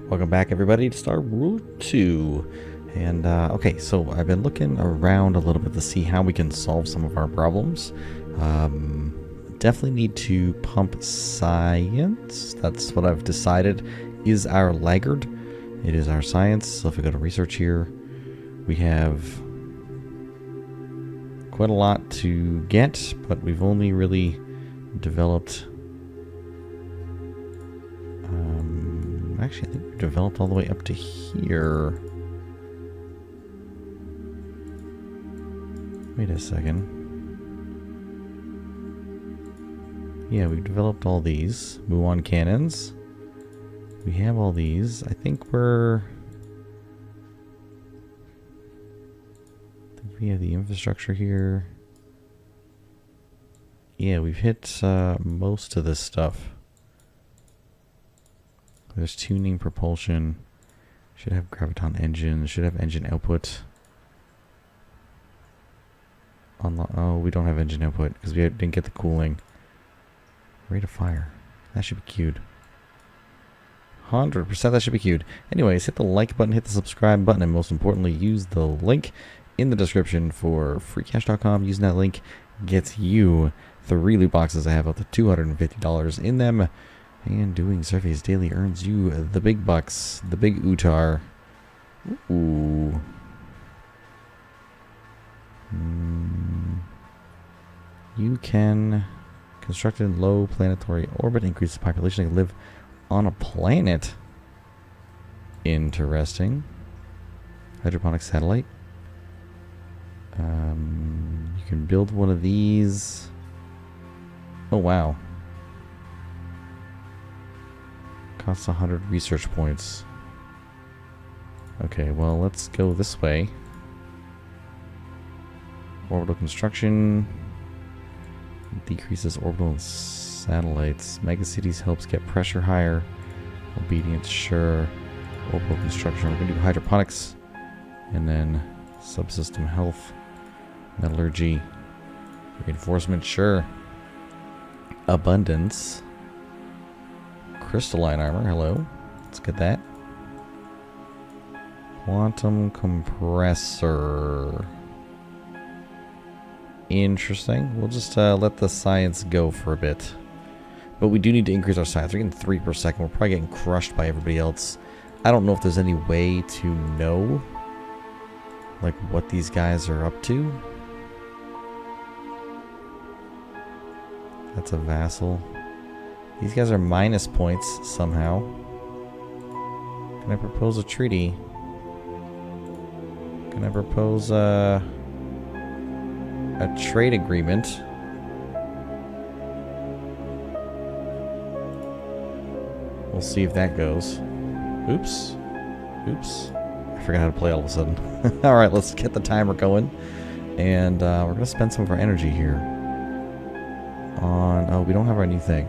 Welcome back, everybody, to Star Ruler 2. And, okay, so I've been looking around a little bit to see how we can solve some of our problems. Definitely need to pump science. That's what I've decided is our laggard. It is our science. So if we go to research here, we have quite a lot to get, but we've only really developed... actually, I think we developed all the way up to here. Wait a second. Yeah, we've developed all these. Muon cannons. We have all these. I think we have the infrastructure here. Yeah, we've hit most of this stuff. There's tuning, propulsion. Should have graviton engine. Should have engine output. Oh, we don't have engine output because we didn't get the cooling. Rate of fire. That should be queued. 100% that should be queued. Anyways, hit the like button, hit the subscribe button, and most importantly, use the link in the description for freecash.com. Using that link gets you 3 loot boxes that have up to $250 in them. And doing surveys daily earns you the big bucks, the big utar. Ooh. You can construct a low planetary orbit, increase the population that can live on a planet. Interesting. Hydroponic satellite. You can build one of these. Oh, wow. Costs 100 research points. Okay, well, let's go this way. Orbital construction decreases orbital satellites. Megacities helps get pressure higher. Obedience, sure. Orbital construction. We're going to do hydroponics. And then subsystem health. Metallurgy. Reinforcement, sure. Abundance. Crystalline armor, hello. Let's get that. Quantum compressor. Interesting. We'll just let the science go for a bit. But we do need to increase our science. We're getting 3 per second. We're probably getting crushed by everybody else. I don't know if there's any way to know, like, what these guys are up to. That's a vassal. These guys are minus points somehow. Can I propose a treaty? Can I propose a trade agreement? We'll see if that goes. Oops. Oops. I forgot how to play all of a sudden. Alright, let's get the timer going. And we're going to spend some of our energy here on... Oh, we don't have our new thing.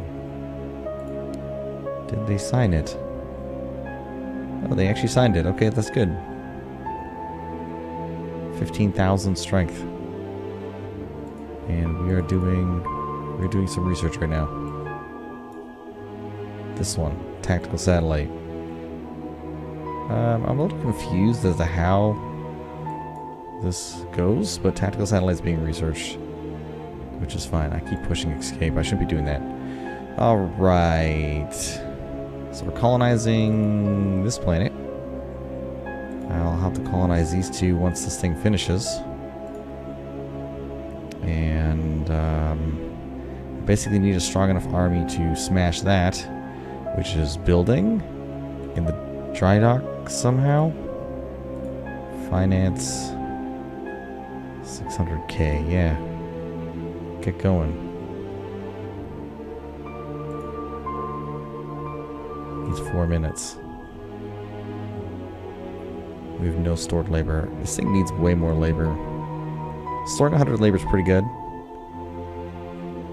Did they sign it? Oh, they actually signed it. Okay, that's good. 15,000 strength. And we're doing some research right now. This one, tactical satellite. I'm a little confused as to how this goes, but tactical satellite's being researched, which is fine. I keep pushing escape. I shouldn't be doing that. Alright. So we're colonizing this planet. I'll have to colonize these two once this thing finishes. And basically need a strong enough army to smash that, which is building in the dry dock somehow. Finance 600k, yeah. Get going. Needs 4 minutes. We have no stored labor. This thing needs way more labor. Storing 100 labor is pretty good.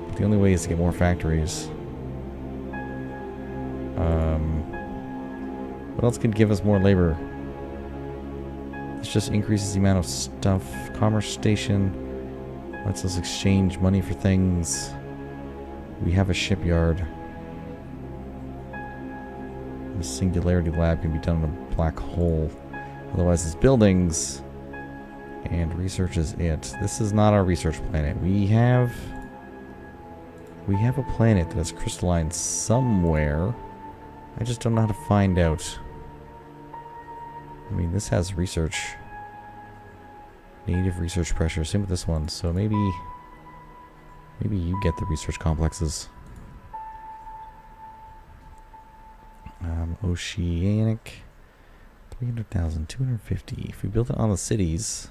But the only way is to get more factories. What else could give us more labor? This just increases the amount of stuff. Commerce station lets us exchange money for things. We have a shipyard. The singularity lab can be done in a black hole. Otherwise, it's buildings. And research is it. This is not our research planet. We have a planet that is crystalline somewhere. I just don't know how to find out. I mean, this has research. Native research pressure. Same with this one. So maybe you get the research complexes. Oceanic. 300,000, 250. If we build it on the cities,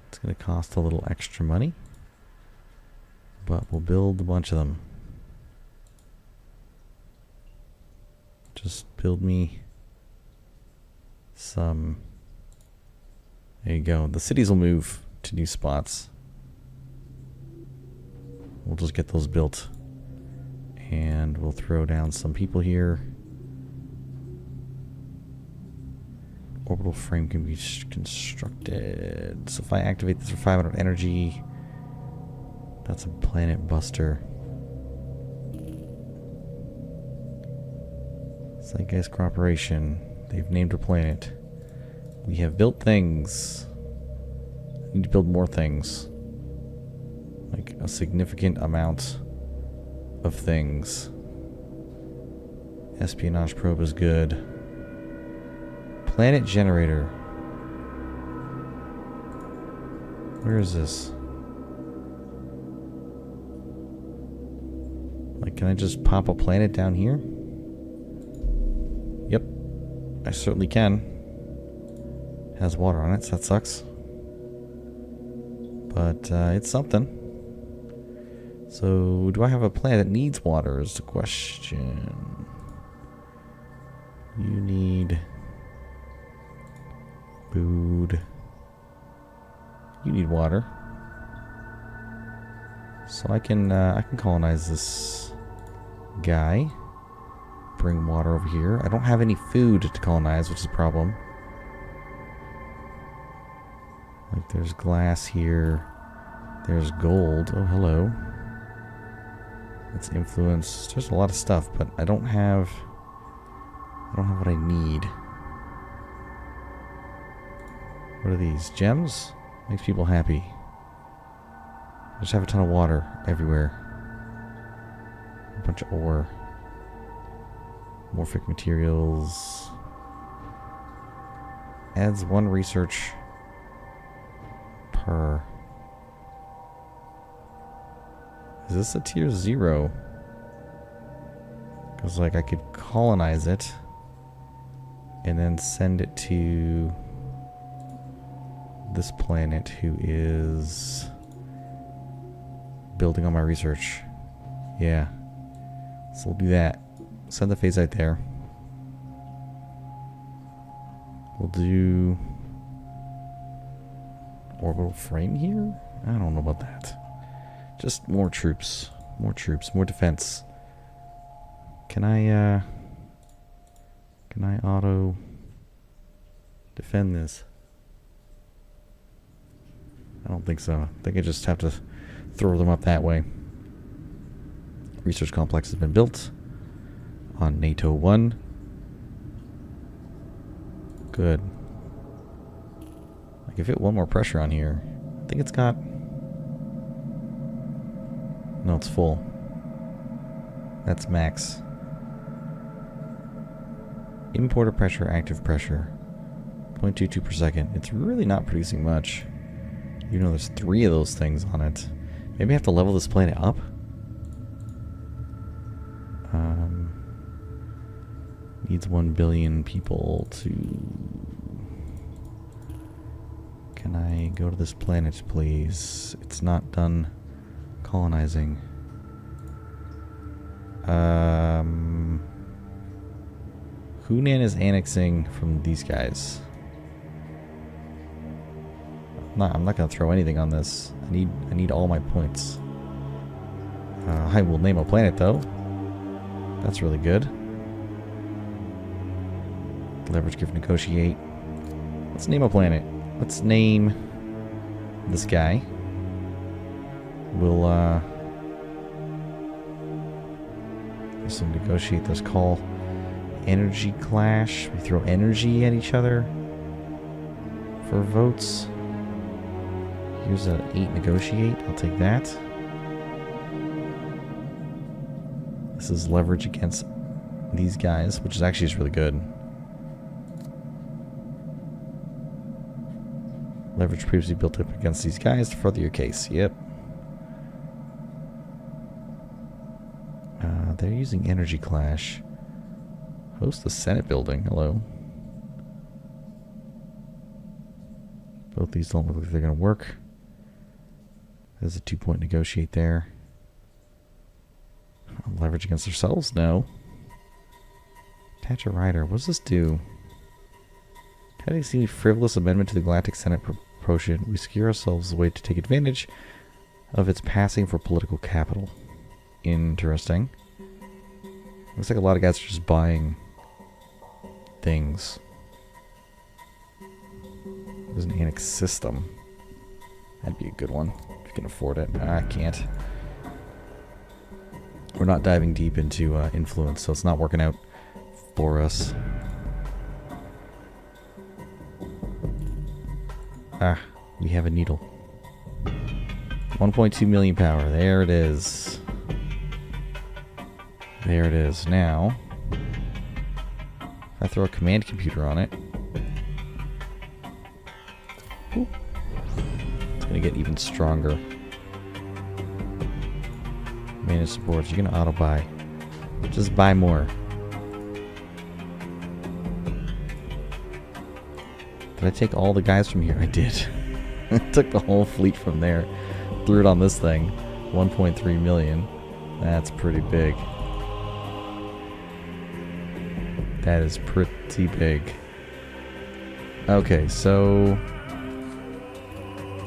it's going to cost a little extra money. But we'll build a bunch of them. Just build me some. There you go. The cities will move to new spots. We'll just get those built. And we'll throw down some people here. Orbital frame can be constructed. So if I activate this for 500 energy, that's a planet buster. Zeitgeist Corporation. They've named a planet. We have built things. I need to build more things. Like a significant amount of things. Espionage probe is good. Planet generator. Where is this? Like, can I just pop a planet down here? Yep. I certainly can. Has water on it, so that sucks. But it's something. So, do I have a planet that needs water is the question. You need food. You need water. So I can colonize this guy. Bring water over here. I don't have any food to colonize, which is a problem. Like there's glass here. There's gold. Oh, hello. It's influence. There's a lot of stuff, but I don't have what I need. What are these? Gems? Makes people happy. I just have a ton of water everywhere. A bunch of ore. Morphic materials. Adds 1 research per. Is this a tier 0? Because like I could colonize it and then send it to this planet who is building on my research. Yeah. So we'll do that. Send the phasite there. We'll do orbital frame here? I don't know about that. Just more troops. More troops. More defense. Can I auto defend this? I don't think so. I think I just have to throw them up that way. Research complex has been built on NATO 1. Good. I can fit 1 more pressure on here. I think it's got... No, it's full. That's max. Importer pressure, active pressure. 0.22 per second. It's really not producing much. You know, there's 3 of those things on it. Maybe I have to level this planet up? Needs 1 billion people to... Can I go to this planet, please? It's not done colonizing. Hunan is annexing from these guys. I'm not gonna throw anything on this. I need all my points. I will name a planet though. That's really good. Leverage, give, negotiate. Let's name a planet. Let's name this guy. We'll there's some negotiate. There's call. Energy clash. We throw energy at each other for votes. Here's a 8 negotiate. I'll take that. This is leverage against these guys, which is actually just really good. Leverage previously built up against these guys to further your case. Yep. They're using energy clash. Host the Senate building. Hello. Both these don't look like they're going to work. There's a 2-point negotiate there. Leverage against ourselves? No. Attach a rider. What does this do? How do you see frivolous amendment to the Galactic Senate proposition? We secure ourselves a way to take advantage of its passing for political capital. Interesting. Looks like a lot of guys are just buying things. There's an annex system. That'd be a good one if you can afford it. I can't. We're not diving deep into influence, so it's not working out for us. Ah, we have a needle. 1.2 million power. There it is. There it is. Now, if I throw a command computer on it, ooh, it's going to get even stronger. Manage supports. You're going to auto-buy. Just buy more. Did I take all the guys from here? I did. I took the whole fleet from there. Threw it on this thing. 1.3 million. That's pretty big. That is pretty big. Okay, so...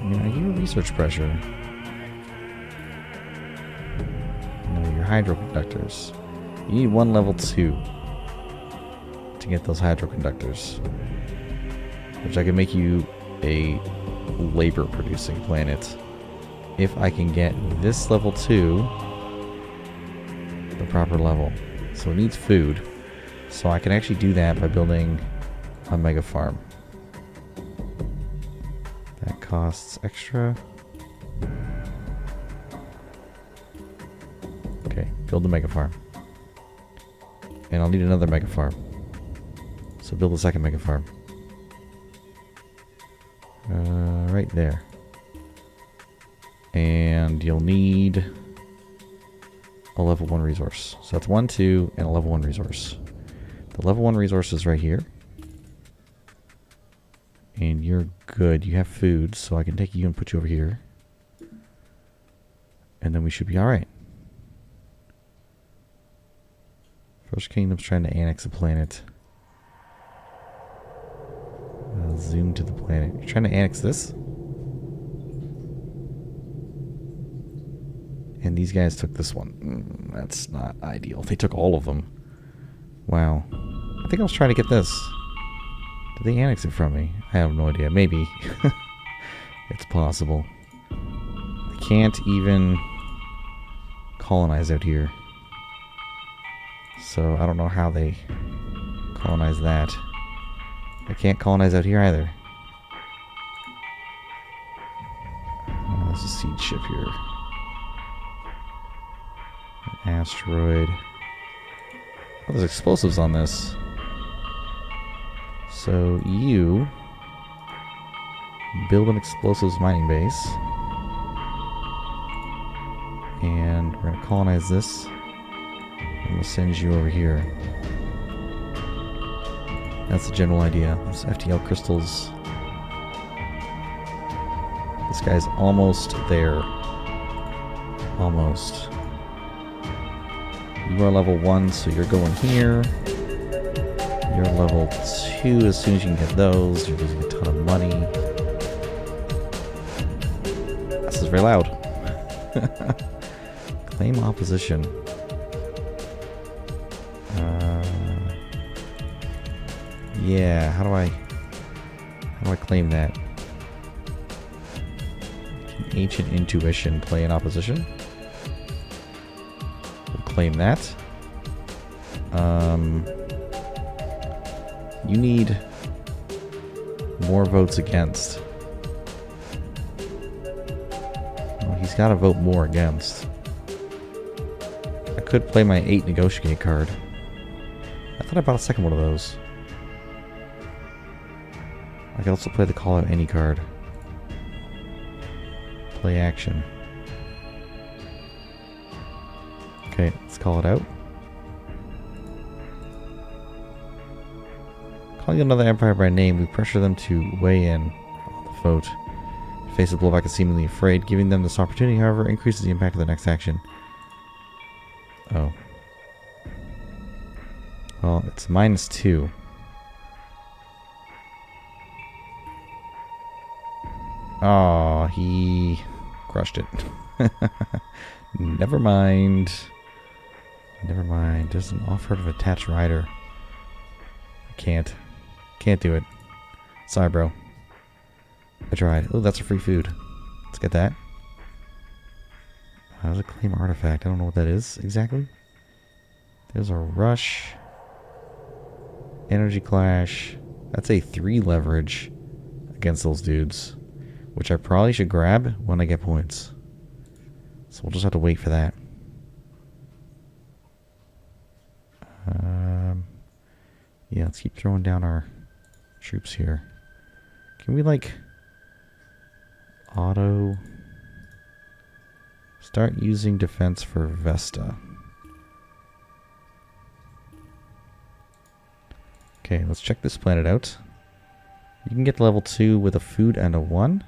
You know, your research pressure. No, your hydroconductors. You need one level 2 to get those hydroconductors. Which I can make you a labor-producing planet. If I can get this level 2 the proper level. So it needs food. So I can actually do that by building a mega farm. That costs extra. Okay, build the mega farm. And I'll need another mega farm. So build a second mega farm. Right there. And you'll need a level 1 resource. So that's 1, 2, and a level 1 resource. The level 1 resource is right here. And you're good. You have food, so I can take you and put you over here. And then we should be alright. First Kingdom's trying to annex a planet. I'll zoom to the planet. You're trying to annex this? And these guys took this one. That's not ideal. They took all of them. Wow. I think I was trying to get this. Did they annex it from me? I have no idea. Maybe. It's possible. They can't even colonize out here. So I don't know how they colonize that. I can't colonize out here either. Oh, there's a seed ship here. An asteroid. Oh, there's explosives on this. So you build an explosives mining base. And we're going to colonize this. And we'll send you over here. That's the general idea. There's FTL crystals. This guy's almost there. Almost. You are level 1, so you're going here. You're level 2 as soon as you can get those. You're losing a ton of money. This is very loud. Claim opposition. Yeah, how do I claim that? Can Ancient Intuition play in opposition? We'll claim that. you need more votes against. Well, he's got to vote more against. I could play my 8 negotiate card. I thought I bought a second one of those. I could also play the call out any card. Play action. Okay, let's call it out. Calling another empire by name, we pressure them to weigh in on the vote. Face the blowback is seemingly afraid. Giving them this opportunity, however, increases the impact of the next action. Oh. Well, it's -2. Oh, he crushed it. Never mind. Never mind. There's an offer of attached rider. I can't. Can't do it. Sorry, bro. I tried. Oh, that's a free food. Let's get that. How's a claim artifact? I don't know what that is exactly. There's a rush. Energy clash. That's a 3 leverage against those dudes. Which I probably should grab when I get points. So we'll just have to wait for that. Yeah, let's keep throwing down our troops here. Can we, like, auto... Start using defense for Vesta. Okay, let's check this planet out. You can get to level 2 with a food and a 1.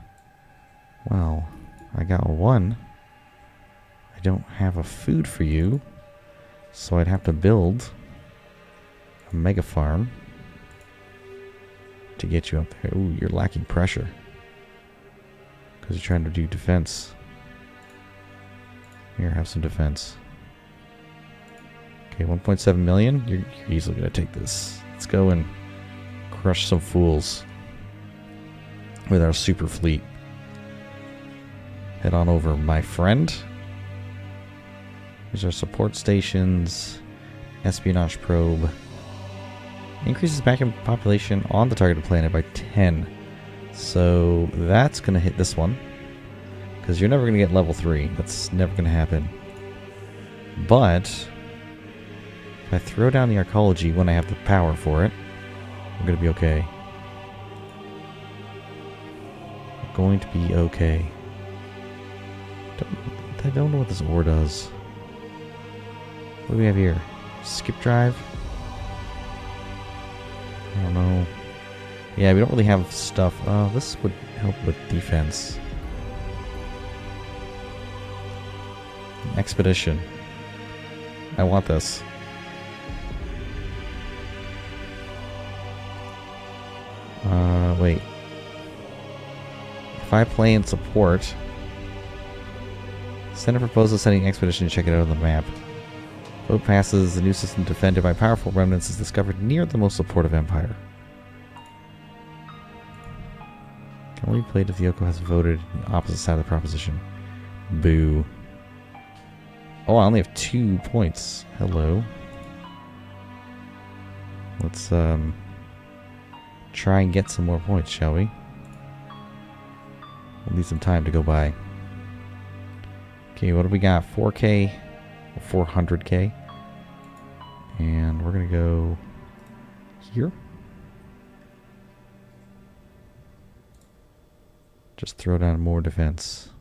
Well, I got a 1. I don't have a food for you, so I'd have to build a mega farm to get you up there. Ooh, you're lacking pressure because you're trying to do defense. Here, have some defense. Okay, 1.7 million. You're easily gonna take this. Let's go and crush some fools with our super fleet. Head on over, my friend. Here's our support stations. Espionage probe. Increases backup population on the targeted planet by 10. So that's going to hit this one. Because you're never going to get level 3. That's never going to happen. But if I throw down the arcology when I have the power for it, I'm going to be okay. I'm going to be okay. I don't know what this ore does. What do we have here? Skip drive? I don't know. Yeah, we don't really have stuff. This would help with defense. Expedition. I want this. Wait. If I play in support... Send a proposal sending an expedition to check it out on the map. Vote passes, the new system defended by powerful remnants is discovered near the most supportive empire. Can only be played if the Yoko has voted on the opposite side of the proposition. Boo. Oh, I only have 2 points. Hello. Let's try and get some more points, shall we? We'll need some time to go by. Okay, what do we got? 4K, 400K, and we're gonna go here. Just throw down more defense,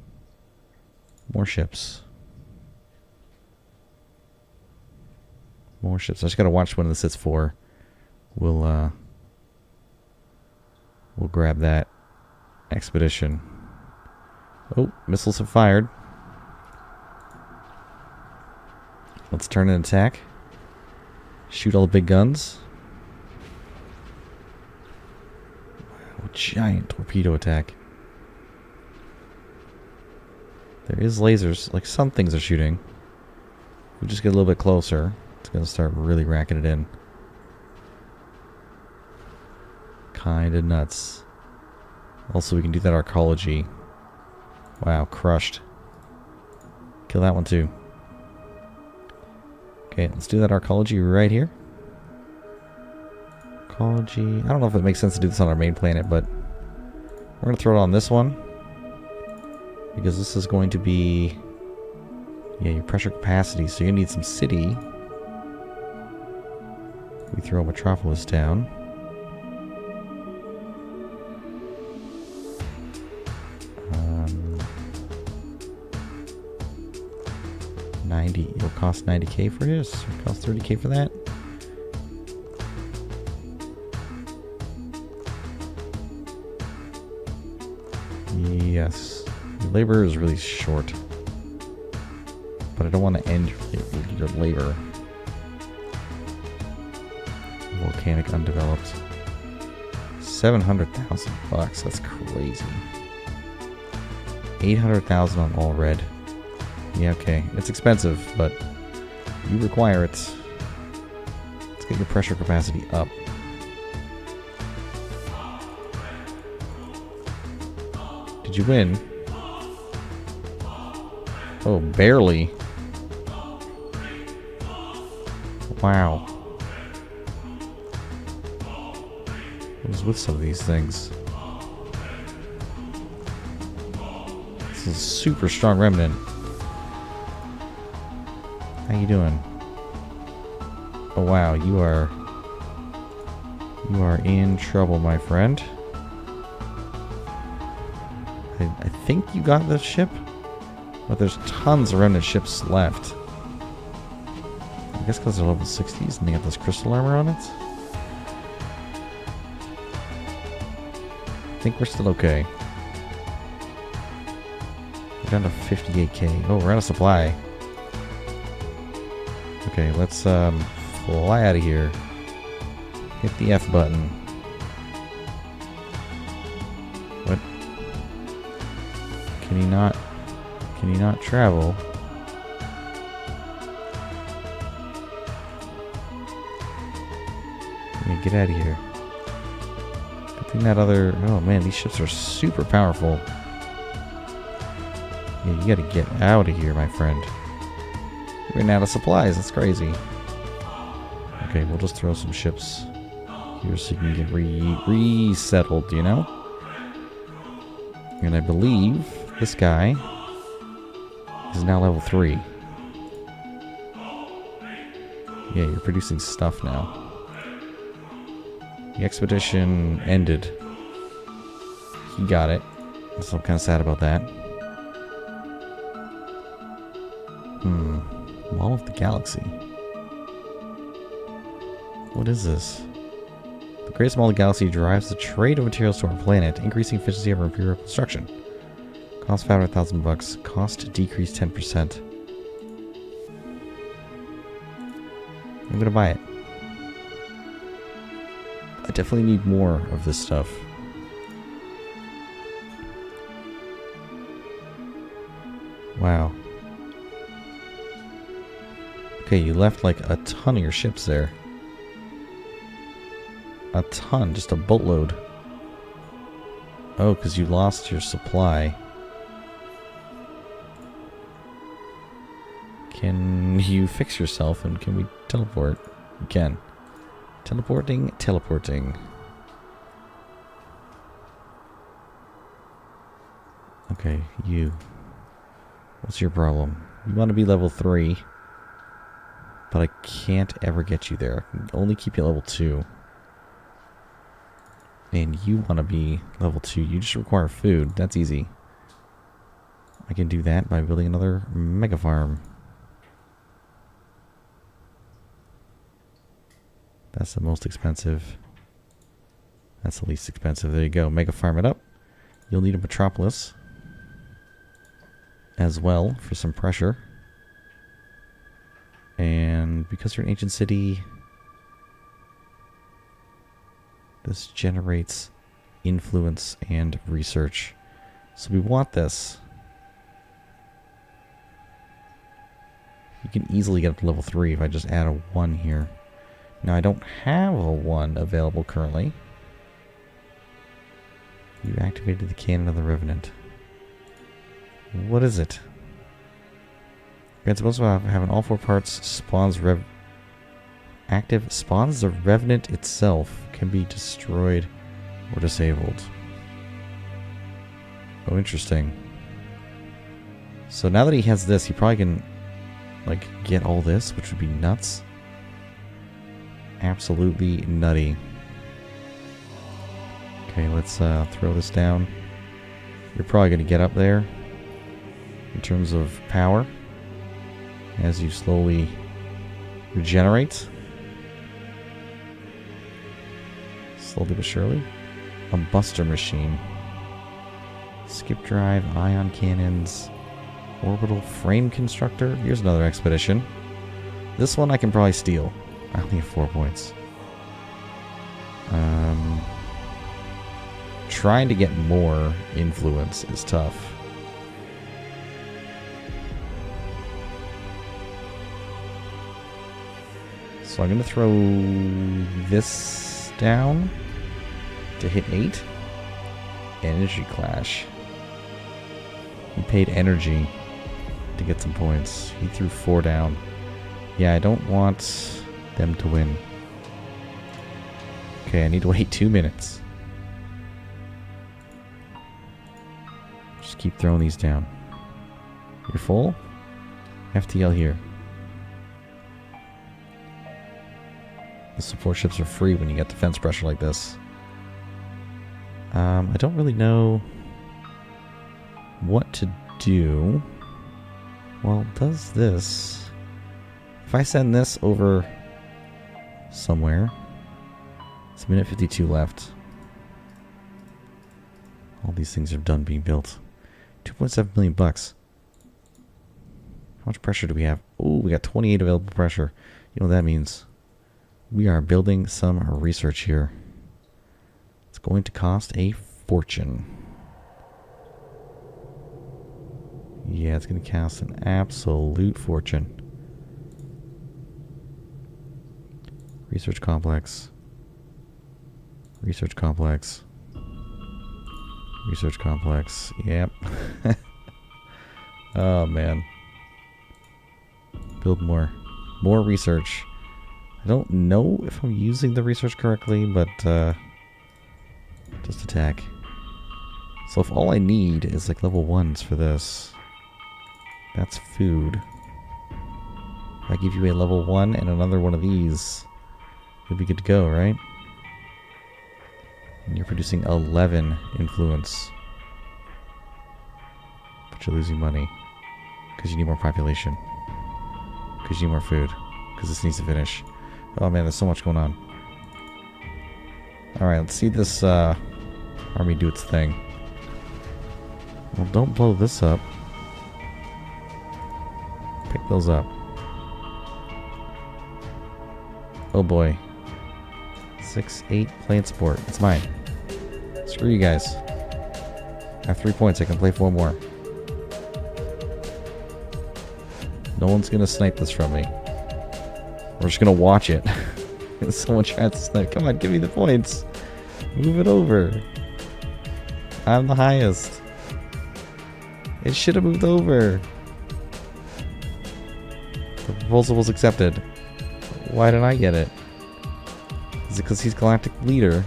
more ships, more ships. I just gotta watch when this hits 4. We'll grab that expedition. Oh, missiles have fired. Let's turn and attack. Shoot all the big guns. Wow, giant torpedo attack. There is lasers, like some things are shooting. If we just get a little bit closer, it's going to start really racking it in. Kinda nuts. Also, we can do that arcology. Wow, crushed. Kill that one too. Okay, let's do that arcology right here. Ecology. I don't know if it makes sense to do this on our main planet, but we're going to throw it on this one. Because this is going to be... yeah, your pressure capacity. So you need some city. We throw Metropolis down. 90. It'll cost 90k for this. It'll cost 30k for that. Yes. Your labor is really short. But I don't want to end your labor. Volcanic undeveloped. 700,000 bucks. That's crazy. 800,000 on all red. Yeah, okay. It's expensive, but you require it. Let's get your pressure capacity up. Did you win? Oh, barely. Wow. What is with some of these things? This is a super strong remnant. How you doing? Oh wow, you are in trouble, my friend. I think you got this ship, but there's tons of remnant ships left. I guess because they're level 60s and they have this crystal armor on it. I think we're still okay. We're down to 58k. Oh, we're out of supply. Okay, let's fly out of here. Hit the F button. What? Can he not travel? Yeah, get out of here. Good thing that other... oh man, these ships are super powerful. Yeah, you gotta get out of here, my friend. We're running out of supplies, that's crazy. Okay, we'll just throw some ships here so you can get resettled, you know? And I believe this guy is now level 3. Yeah, you're producing stuff now. The expedition ended. He got it. So I'm kind of sad about that. Mall of the Galaxy. What is this? The greatest mall of the galaxy drives the trade of materials to our planet, increasing efficiency of our imperial construction. Cost 500,000 bucks. Cost decreased 10%. I'm gonna buy it. I definitely need more of this stuff. Wow. Okay, you left like a ton of your ships there. A ton, just a boatload. Oh, because you lost your supply. Can you fix yourself and can we teleport? We can. Teleporting. Okay, you. What's your problem? You want to be level 3. But I can't ever get you there. I can only keep you level 2. And you want to be level 2. You just require food. That's easy. I can do that by building another mega farm. That's the most expensive. That's the least expensive. There you go. Mega farm it up. You'll need a metropolis as well for some pressure. And because you're an ancient city, this generates influence and research. So we want this. You can easily get up to level 3 if I just add a 1 here. Now I don't have a 1 available currently. You activated the cannon of the Revenant. What is it? It's supposed to have in all 4 parts spawns active spawns the Revenant itself. Okay. can be destroyed or disabled. Oh, interesting. So now that he has this, he probably can, like, get all this, which would be nuts. Absolutely nutty. Okay, let's throw this down. You're probably going to get up there in terms of power as you slowly regenerate. Slowly but surely. A buster machine. Skip drive, ion cannons, orbital frame constructor. Here's another expedition. This one I can probably steal. I only have 4 points. Trying to get more influence is tough. So I'm going to throw this down to hit 8. Energy clash. He paid energy to get some points. He threw 4 down. Yeah, I don't want them to win. Okay, I need to wait 2 minutes. Just keep throwing these down. You're full? FTL here. The support ships are free when you get defense pressure like this. I don't really know what to do. Well, does this... If I send this over somewhere... It's a minute 52 left. All these things are done being built. 2.7 million bucks. How much pressure do we have? Oh, we got 28 available pressure. You know what that means? We are building some research here. It's going to cost a fortune. Yeah, it's going to cost an absolute fortune. Research complex. Research complex. Research complex. Yep. Oh, man. Build more. More research. I don't know if I'm using the research correctly, but just attack. So if all I need is like level 1s for this, that's food. If I give you a level 1 and another one of these, you'll be good to go, right? And you're producing 11 influence. But you're losing money. Because you need more population. Because you need more food. Because this needs to finish. Oh man, there's so much going on. Alright, let's see this army do its thing. Well, don't blow this up. Pick those up. Oh boy. 6-8 plant sport. It's mine. Screw you guys. I have 3 points. I can play 4 more. No one's gonna snipe this from me. We're just gonna watch it. Someone tries to snipe. Come on, give me the points. Move it over. I'm the highest. It should have moved over. The proposal was accepted. Why didn't I get it? Is it because he's galactic leader?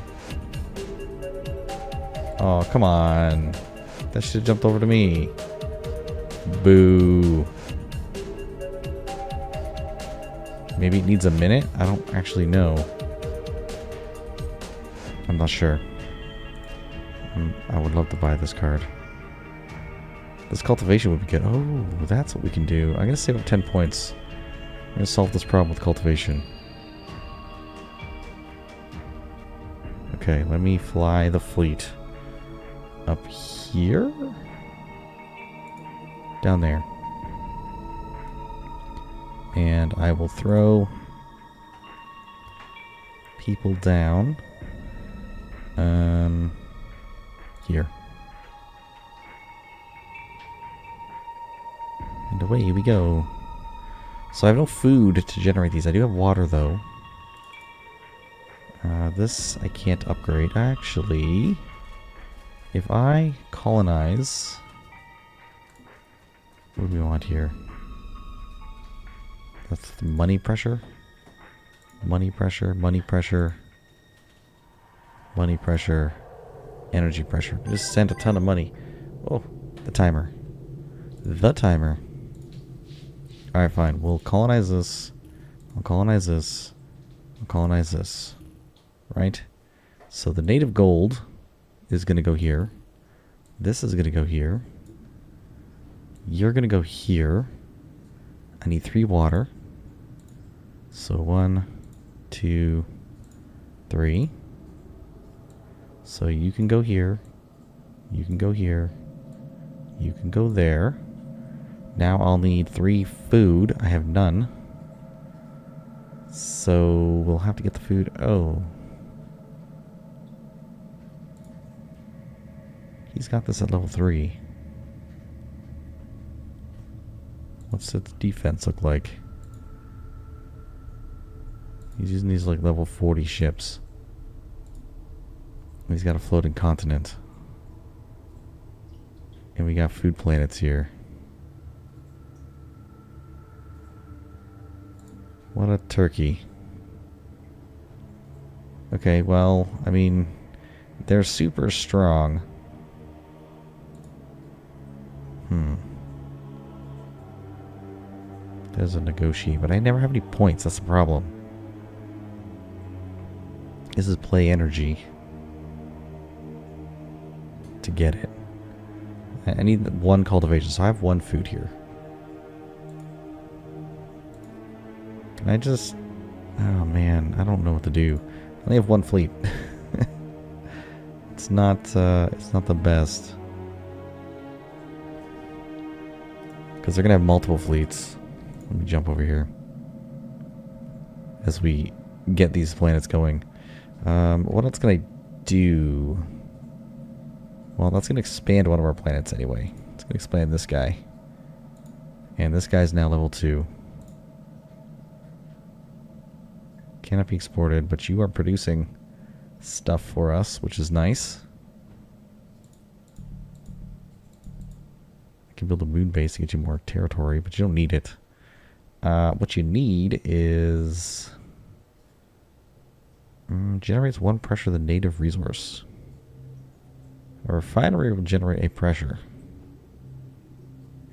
Oh, come on. That should have jumped over to me. Boo. Maybe it needs a minute? I don't actually know. I'm not sure. I would love to buy this card. This cultivation would be good. Oh, that's what we can do. I'm going to save up 10 points. I'm going to solve this problem with cultivation. Okay, let me fly the fleet. Up here? Down there. And I will throw people down. Here. And away we go. So I have no food to generate these. I do have water though. This I can't upgrade. Actually, if I colonize... What do we want here? That's the money pressure. Money pressure, money pressure. Money pressure. Energy pressure. Just sent a ton of money. Oh, the timer. The timer. Alright, fine. We'll colonize this. I'll colonize this. I'll colonize this. Right? So the native gold is going to go here. This is going to go here. You're going to go here. I need 3 water. So 1, 2, 3. So you can go here. You can go here. You can go there. Now I'll need 3 food. I have none. So we'll have to get the food. Oh. He's got this at level 3. What's its defense look like? He's using these like level 40 ships. He's got a floating continent. And we got food planets here. What a turkey. Okay, well, I mean, they're super strong. There's a negotiate, but I never have any points. That's the problem. This is play energy to get it. I need 1 cultivation, so I have 1 food here. Can I just... Oh man, I don't know what to do. I only have 1 fleet. It's not the best. Because they're gonna have multiple fleets. Let me jump over here. As we get these planets going. What else can I do? Well, that's going to expand one of our planets anyway. It's going to expand this guy. And this guy's now level 2. Cannot be exported, but you are producing stuff for us, which is nice. I can build a moon base to get you more territory, but you don't need it. What you need is... generates 1 pressure the native resource. A refinery will generate a pressure.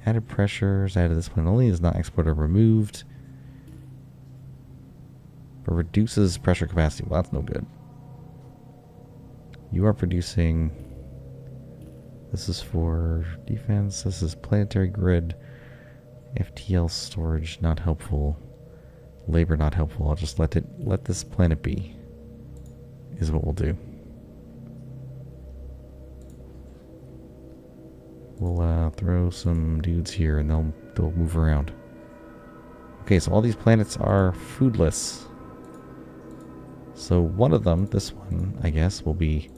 Added pressures added this one only is not exported or removed. But reduces pressure capacity. Well, that's no good. You are producing... This is for defense. This is planetary grid. FTL storage not helpful. Labor not helpful. I'll just let this planet be. Is what we'll do. We'll throw some dudes here and they'll move around. Okay, so all these planets are foodless. So one of them, this one, I guess, will be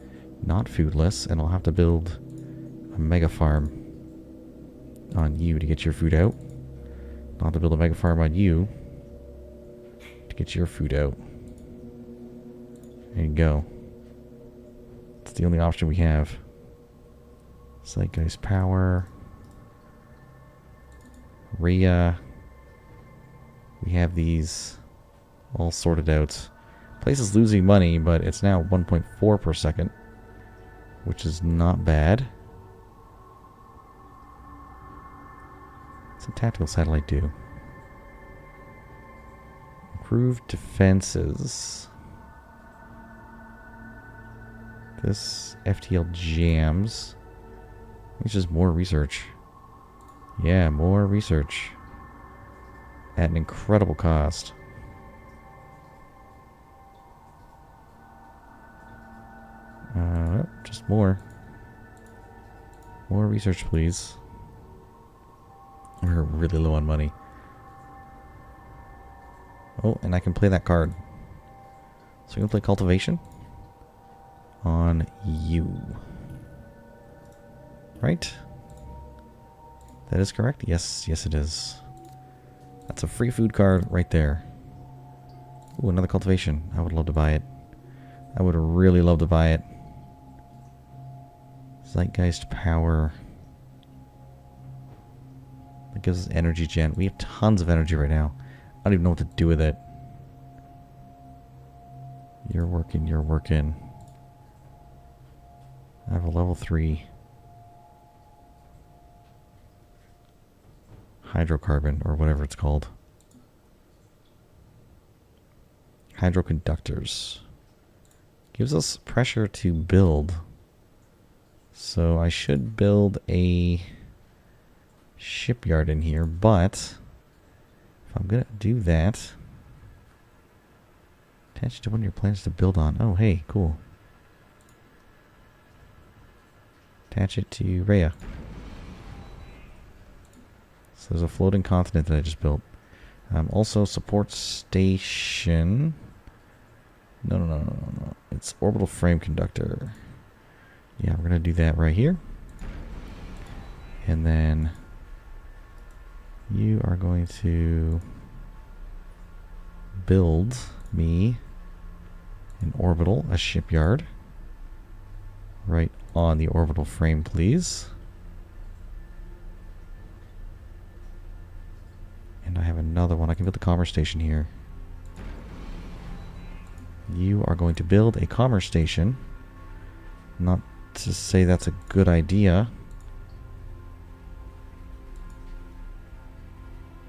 not foodless, and I'll have to build a mega farm on you to get your food out. I'll have to build a mega farm on you to get your food out. There you go. It's the only option we have. Zeitgeist power. Rhea. We have these all sorted out. Place is losing money, but it's now 1.4 per second, which is not bad. What's a tactical satellite do? Improved defenses. This FTL jams. It's just more research. Yeah, more research. At an incredible cost. Just more. More research, please. We're really low on money. Oh, and I can play that card. So we can play cultivation on you. Right? That is correct? Yes, yes it is. That's a free food card right there. Ooh, another cultivation. I would love to buy it. I would really love to buy it. Zeitgeist power. That gives us energy gen. We have tons of energy right now. I don't even know what to do with it. You're working, you're working. I have a level 3 hydrocarbon, or whatever it's called. Hydroconductors. Gives us pressure to build. So I should build a shipyard in here, but if I'm gonna do that, attach to one of your plans to build on. Oh, hey, cool. Attach it to Rhea. So there's a floating continent that I just built. Also, support station. No. It's orbital frame conductor. Yeah, we're going to do that right here. And then you are going to build me an orbital, a shipyard. Right on the orbital frame, please. And I have another one. I can build a commerce station here. You are going to build a commerce station. Not to say that's a good idea.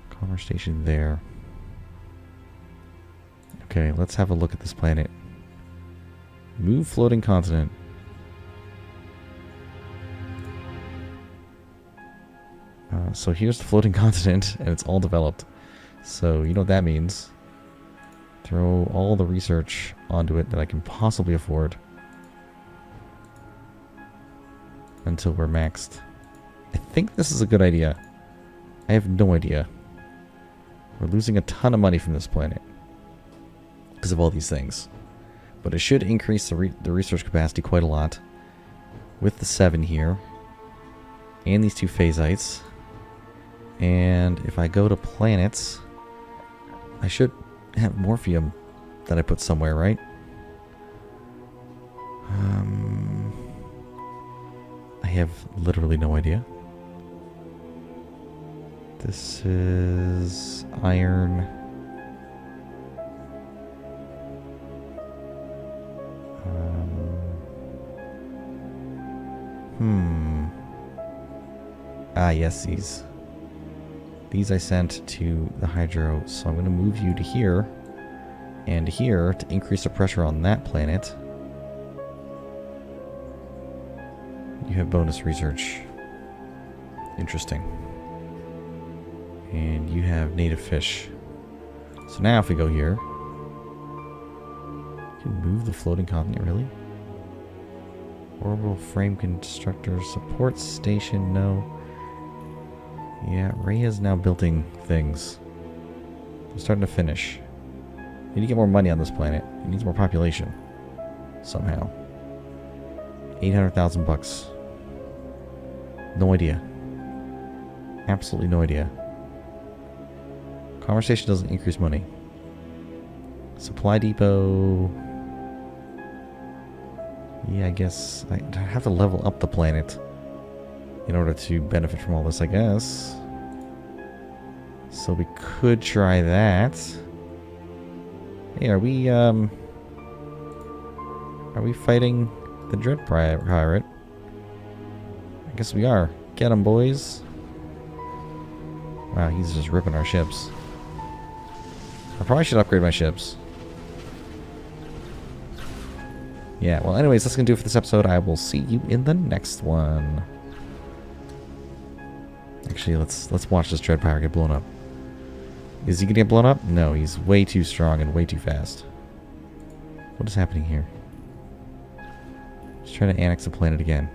Commerce station there. Okay, let's have a look at this planet. Move floating continent. So here's the floating continent, and it's all developed. So you know what that means. Throw all the research onto it that I can possibly afford. Until we're maxed. I think this is a good idea. I have no idea. We're losing a ton of money from this planet. Because of all these things. But it should increase the research capacity quite a lot. With the 7 here. And these 2 phasites. And if I go to planets, I should have morphium that I put somewhere, right? I have literally no idea. This is iron. Ah, yes, these. These I sent to the hydro, so I'm going to move you to here and here to increase the pressure on that planet. You have bonus research. Interesting. And you have native fish. So now if we go here, you can move the floating continent, really? Orbital frame constructor support station, no. Yeah, Rhea's now building things. They're starting to finish. Need to get more money on this planet. It needs more population. Somehow. 800,000 bucks. No idea. Absolutely no idea. Conversation doesn't increase money. Supply depot. Yeah, I guess I have to level up the planet in order to benefit from all this, I guess. So we could try that. Hey, are we fighting the Dread Pirate? I guess we are. Get him, boys. Wow, he's just ripping our ships. I probably should upgrade my ships. Yeah, well anyways, that's gonna do it for this episode. I will see you in the next one. Actually, let's watch this Dread Pirate get blown up. Is he gonna get blown up? No, he's way too strong and way too fast. What is happening here? He's trying to annex the planet again.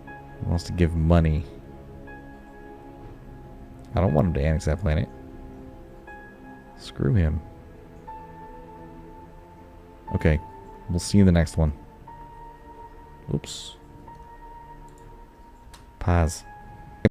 He wants to give money. I don't want him to annex that planet. Screw him. Okay, we'll see you in the next one. Oops. Pause.